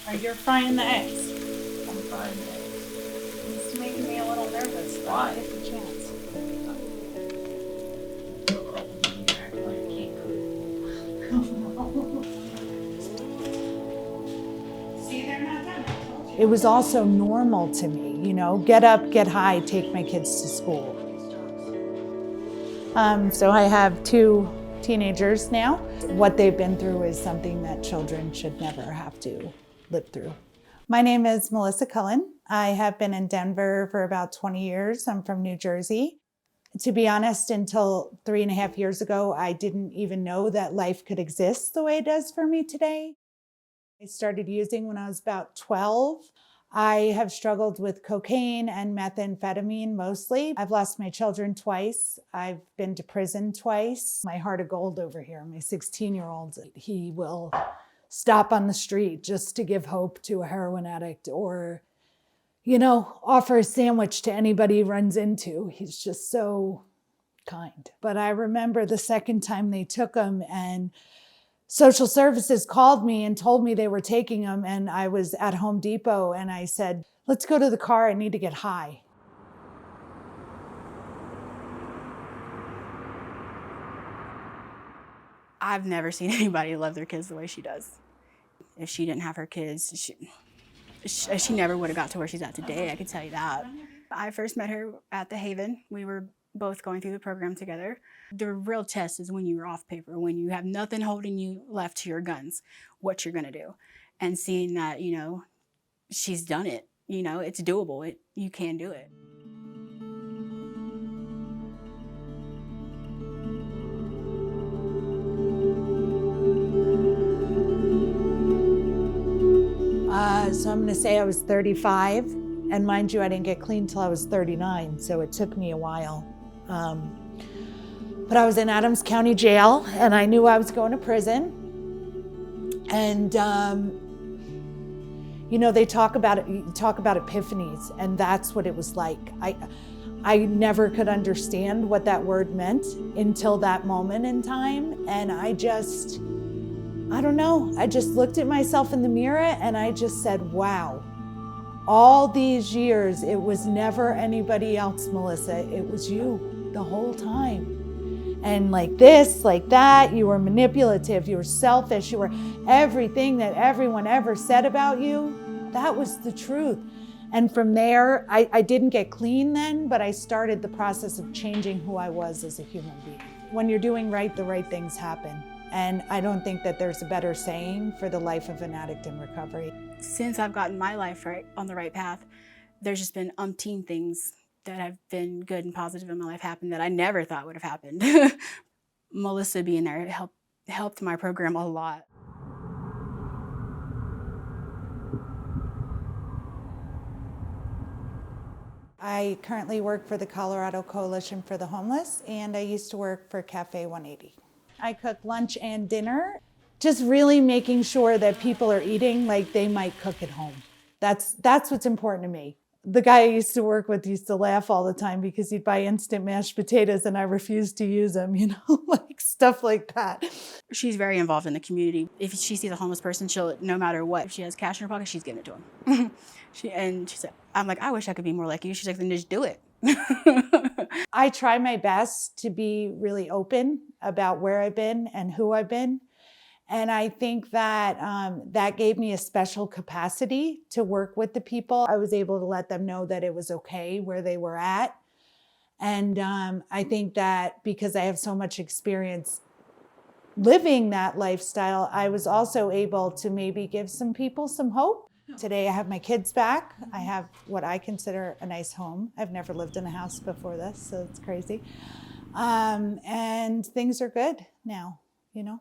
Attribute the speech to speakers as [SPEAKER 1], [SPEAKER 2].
[SPEAKER 1] Or you're frying the eggs.
[SPEAKER 2] I'm frying the eggs.
[SPEAKER 1] It's making me a little nervous.
[SPEAKER 2] Why?
[SPEAKER 1] Take the chance.
[SPEAKER 2] You act like you can't cook.
[SPEAKER 1] See, they're not done. I told you.
[SPEAKER 3] It was also normal to me, you know, get up, get high, take my kids to school. So I have 2 teenagers now. What they've been through is something that children should never have to live through. My name is Melissa Cullen. I have been in Denver for about 20 years. I'm from New Jersey. To be honest, until 3.5 years ago, I didn't even know that life could exist the way it does for me today. I started using when I was about 12. I have struggled with cocaine and methamphetamine mostly. I've lost my children twice. I've been to prison twice. My heart of gold over here, my 16-year-old, he will stop on the street just to give hope to a heroin addict or, you know, offer a sandwich to anybody he runs into. He's just so kind. But I remember the second time they took him and social services called me and told me they were taking him, and I was at Home Depot and I said, let's go to the car, I need to get high.
[SPEAKER 4] I've never seen anybody love their kids the way she does. If she didn't have her kids, she never would have got to where she's at today, I can tell you that. I first met her at the Haven. We were both going through the program together. The real test is when you're off paper, when you have nothing holding you left to your guns, what you're gonna do. And seeing that, you know, she's done it, you know, it's doable, you can do it.
[SPEAKER 3] So I'm gonna say I was 35, and mind you, I didn't get clean till I was 39, so it took me a while. But I was in Adams County Jail, and I knew I was going to prison. And you know, they talk about epiphanies, and that's what it was like. I never could understand what that word meant until that moment in time, and I don't know, I just looked at myself in the mirror and I just said, wow, all these years, it was never anybody else, Melissa, it was you the whole time. And like this, like that, you were manipulative, you were selfish, you were everything that everyone ever said about you, that was the truth. And from there, I didn't get clean then, but I started the process of changing who I was as a human being. When you're doing right, the right things happen. And I don't think that there's a better saying for the life of an addict in recovery.
[SPEAKER 4] Since I've gotten my life right on the right path, there's just been umpteen things that have been good and positive in my life happen that I never thought would have happened. Melissa being there helped my program a lot.
[SPEAKER 3] I currently work for the Colorado Coalition for the Homeless, and I used to work for Cafe 180. I cook lunch and dinner, just really making sure that people are eating like they might cook at home. That's what's important to me. The guy I used to work with used to laugh all the time because he'd buy instant mashed potatoes and I refused to use them, you know, like stuff like that.
[SPEAKER 4] She's very involved in the community. If she sees a homeless person, she'll, no matter what, if she has cash in her pocket, she's giving it to him. She said, I'm like, I wish I could be more like you. She's like, then just do it.
[SPEAKER 3] I try my best to be really open about where I've been and who I've been. And I think that that gave me a special capacity to work with the people. I was able to let them know that it was okay where they were at. And I think that because I have so much experience living that lifestyle, I was also able to maybe give some people some hope. Today I have my kids back. I have what I consider a nice home. I've never lived in a house before this, so it's crazy. And things are good now, you know.